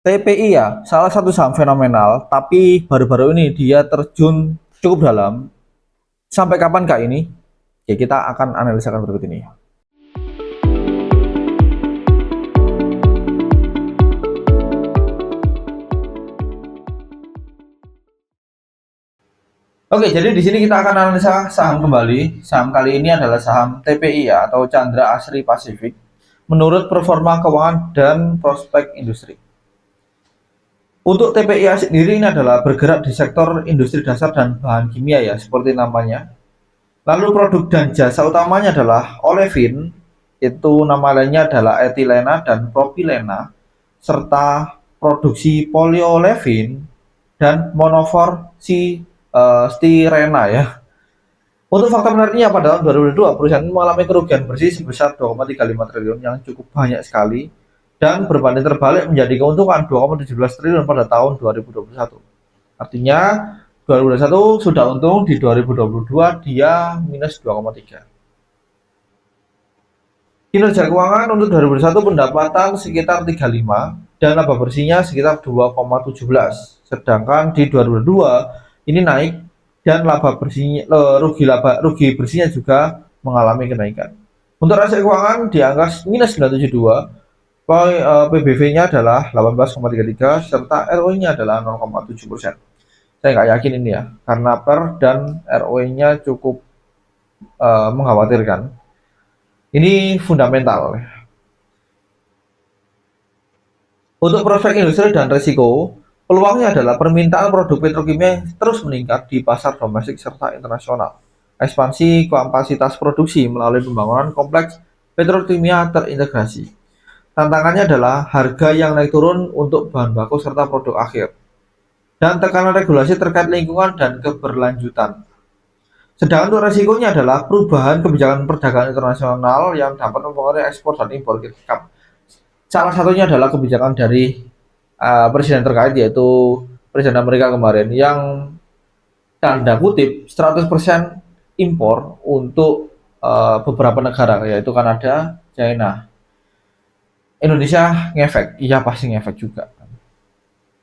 TPI ya, salah satu saham fenomenal, tapi baru-baru ini dia terjun cukup dalam. Sampai kapan kak ini? Ya kita akan analisakan berikut ini. Oke, jadi di sini kita akan analisa saham kembali. Saham kali ini adalah saham TPI ya, atau Chandra Asri Pasifik. Menurut performa keuangan dan prospek industri. Untuk TPI sendiri ini adalah bergerak di sektor industri dasar dan bahan kimia ya, seperti namanya. Lalu produk dan jasa utamanya adalah olefin, itu nama lainnya adalah etilena dan propilena, serta produksi poliolefin dan monofor stirena ya. Untuk fakta menariknya pada tahun 2022 perusahaan mengalami kerugian bersih sebesar 2,35 triliun yang cukup banyak sekali dan berbanding terbalik menjadi keuntungan 2,17 triliun pada tahun 2021. Artinya 2021 sudah untung, di 2022 dia minus 2,3. Kinerja keuangan untuk 2021 pendapatan sekitar 35 dan laba bersihnya sekitar 2,17. Sedangkan di 2022 ini naik dan laba bersihnya rugi bersihnya juga mengalami kenaikan. Untuk rasio keuangan di angka minus 972, PBV-nya adalah 18,33 serta ROE-nya adalah 0,7%. Saya nggak yakin ini ya, karena PER dan ROE-nya cukup mengkhawatirkan. Ini fundamental. Untuk prospek industri dan risiko, peluangnya adalah permintaan produk petrokimia terus meningkat di pasar domestik serta internasional. Ekspansi kapasitas produksi melalui pembangunan kompleks petrokimia terintegrasi. Tantangannya adalah harga yang naik turun untuk bahan baku serta produk akhir. Dan tekanan regulasi terkait lingkungan dan keberlanjutan. Sedangkan untuk resikonya adalah perubahan kebijakan perdagangan internasional yang dapat mempengaruhi ekspor dan impor. Salah satunya adalah kebijakan dari presiden terkait, yaitu Presiden Amerika kemarin yang tanda kutip 100% impor untuk beberapa negara, yaitu Kanada, China. Indonesia ngefek, iya pasti ngefek juga.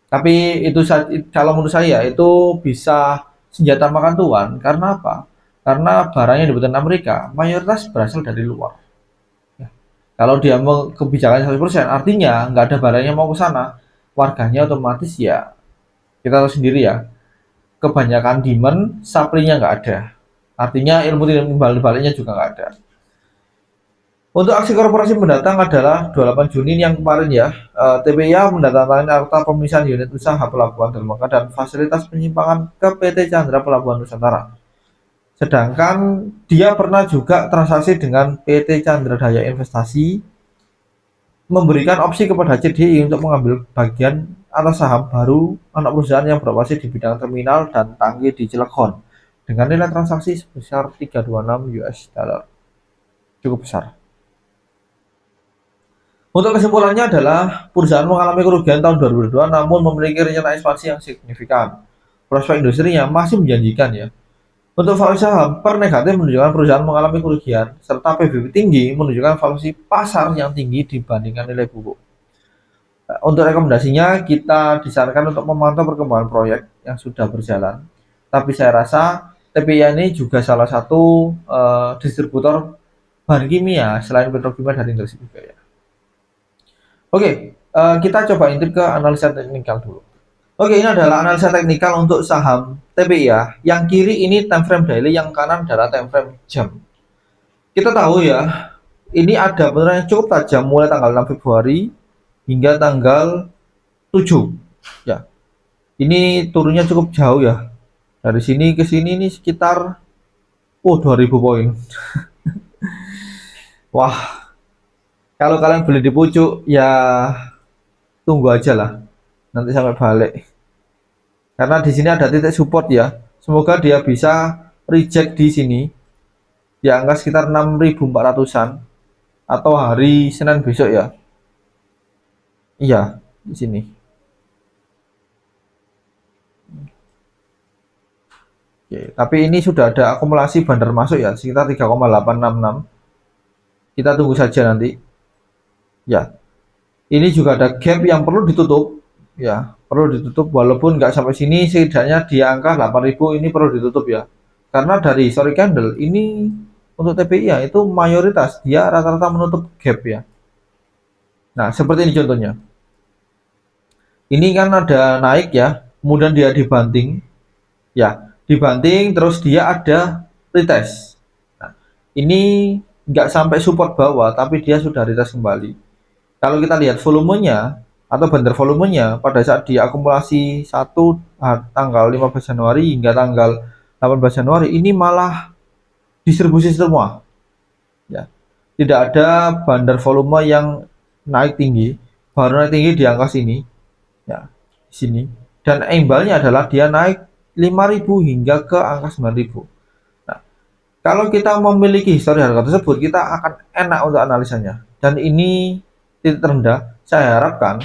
Tapi itu kalau menurut saya itu bisa senjata makan tuan. Karena apa? Karena barang yang dibutuhkan Amerika mayoritas berasal dari luar. Ya. Kalau dia mau kebijakan 100%, artinya nggak ada barang yang mau ke sana. Warganya otomatis ya, kita tahu sendiri ya, kebanyakan demand, supply-nya nggak ada. Artinya ilmu timbal baliknya juga nggak ada. Untuk aksi korporasi mendatang adalah 28 Juni yang kemarin ya, TPIA mendatangkan akta pemisahan unit usaha Pelabuhan Dermaga dan fasilitas penyimpangan ke PT Chandra Pelabuhan Nusantara. Sedangkan dia pernah juga transaksi dengan PT Chandra Daya Investasi, memberikan opsi kepada CDI untuk mengambil bagian atas saham baru anak perusahaan yang beroperasi di bidang terminal dan tangki di Cilegon dengan nilai transaksi sebesar 326 US dollar. Cukup besar. Untuk kesimpulannya adalah perusahaan mengalami kerugian tahun 2022 namun memiliki rencana ekspansi yang signifikan. Prospek industrinya masih menjanjikan ya. Untuk valuasi saham, per negatif menunjukkan perusahaan mengalami kerugian, serta PBB tinggi menunjukkan valuasi pasar yang tinggi dibandingkan nilai buku. Untuk rekomendasinya, kita disarankan untuk memantau perkembangan proyek yang sudah berjalan. Tapi saya rasa TPI ini juga salah satu distributor bahan kimia selain petrokimia dari industri juga ya. Oke, kita coba intip ke analisa teknikal dulu. Oke, ini adalah analisa teknikal untuk saham TPI ya. Yang kiri ini time frame daily, yang kanan adalah time frame jam. Kita tahu ya, ini ada penurunan yang cukup tajam mulai tanggal 6 Februari hingga tanggal 7. Ya. Ini turunnya cukup jauh ya. Dari sini ke sini ini sekitar 2000 poin. Wah, kalau kalian beli di pucuk ya tunggu aja lah. Nanti sampai balik. Karena di sini ada titik support ya. Semoga dia bisa reject di sini di angka sekitar 6.400-an atau hari Senin besok ya. Iya, di sini. Oke, tapi ini sudah ada akumulasi bandar masuk ya, sekitar 3,866. Kita tunggu saja nanti. Ya. Ini juga ada gap yang perlu ditutup Ya, perlu ditutup walaupun nggak sampai sini, setidaknya di angka 8.000 ini perlu ditutup ya. Karena dari story candle ini untuk TPI ya itu mayoritas dia rata-rata menutup gap ya. Nah, seperti ini contohnya. Ini kan ada naik ya, kemudian dia dibanting, ya, dibanting terus dia ada retest. Nah, ini nggak sampai support bawah, tapi dia sudah retest kembali. Kalau kita lihat volumenya atau bandar volumenya pada saat diakumulasi tanggal 15 Januari hingga tanggal 18 Januari ini malah distribusi semua ya. Tidak ada bandar volume yang naik tinggi, baru naik tinggi di angka sini ya, di sini. Dan imbalnya adalah dia naik 5.000 hingga ke angka 9.000. Nah, kalau kita memiliki histori harga tersebut, kita akan enak untuk analisanya. Dan ini titik terendah, saya harapkan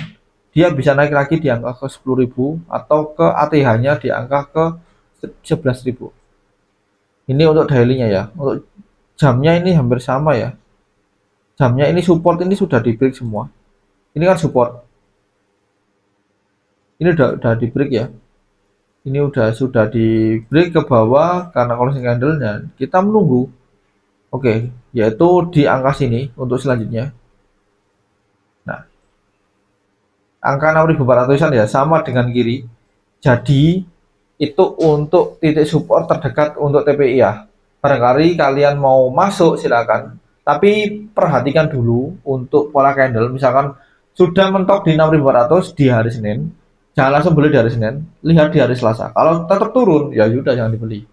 dia bisa naik lagi di angka ke 10.000 atau ke ATH-nya di angka ke 11.000. Ini untuk daily-nya ya. Untuk jamnya ini hampir sama ya. Jamnya ini support ini sudah di break semua. Ini kan support. Ini udah di break ya. Ini sudah di break ke bawah karena closing candle-nya. Kita menunggu. Oke, yaitu di angka sini untuk selanjutnya. Nah, angka 6.400-an ya sama dengan kiri. Jadi itu untuk titik support terdekat untuk TPI ya. Barangkali kalian mau masuk silakan. Tapi perhatikan dulu untuk pola candle. Misalkan sudah mentok di 6.400 di hari Senin, jangan langsung beli di hari Senin. Lihat di hari Selasa. Kalau tetap turun, ya sudah jangan dibeli.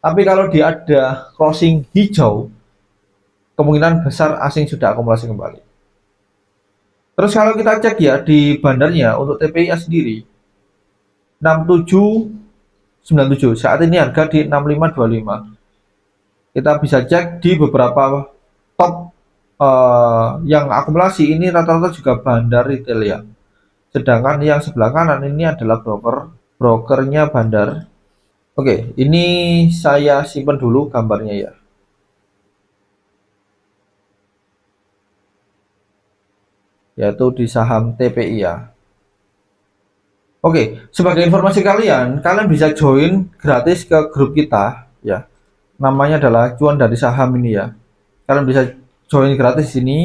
Tapi kalau dia ada crossing hijau, kemungkinan besar asing sudah akumulasi kembali. Terus kalau kita cek ya di bandarnya untuk TPI sendiri 6797 saat ini harga di 6525. Kita bisa cek di beberapa top yang akumulasi ini rata-rata juga bandar retail ya. Sedangkan yang sebelah kanan ini adalah brokernya bandar. Oke, ini saya simpan dulu gambarnya ya. Yaitu di saham TPI ya. Oke, sebagai informasi kalian, kalian bisa join gratis ke grup kita ya. Namanya adalah cuan dari saham ini ya. Kalian bisa join gratis di sini.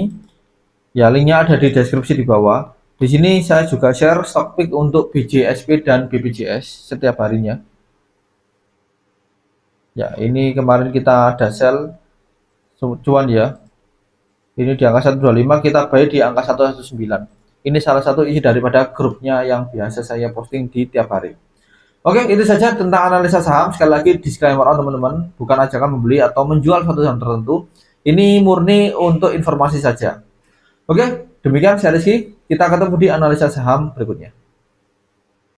Ya, linknya ada di deskripsi di bawah. Di sini saya juga share stock pick untuk BJSP dan BPJS setiap harinya. Ya, ini kemarin kita ada sell cuan ya. Ini di angka 125, kita buy di angka 119. Ini salah satu isi daripada grupnya yang biasa saya posting di tiap hari. Oke, itu saja tentang analisa saham. Sekali lagi disclaimer teman-teman, bukan ajakan membeli atau menjual suatu saham tertentu. Ini murni untuk informasi saja. Oke, demikian saya Rizky. Kita ketemu di analisa saham berikutnya.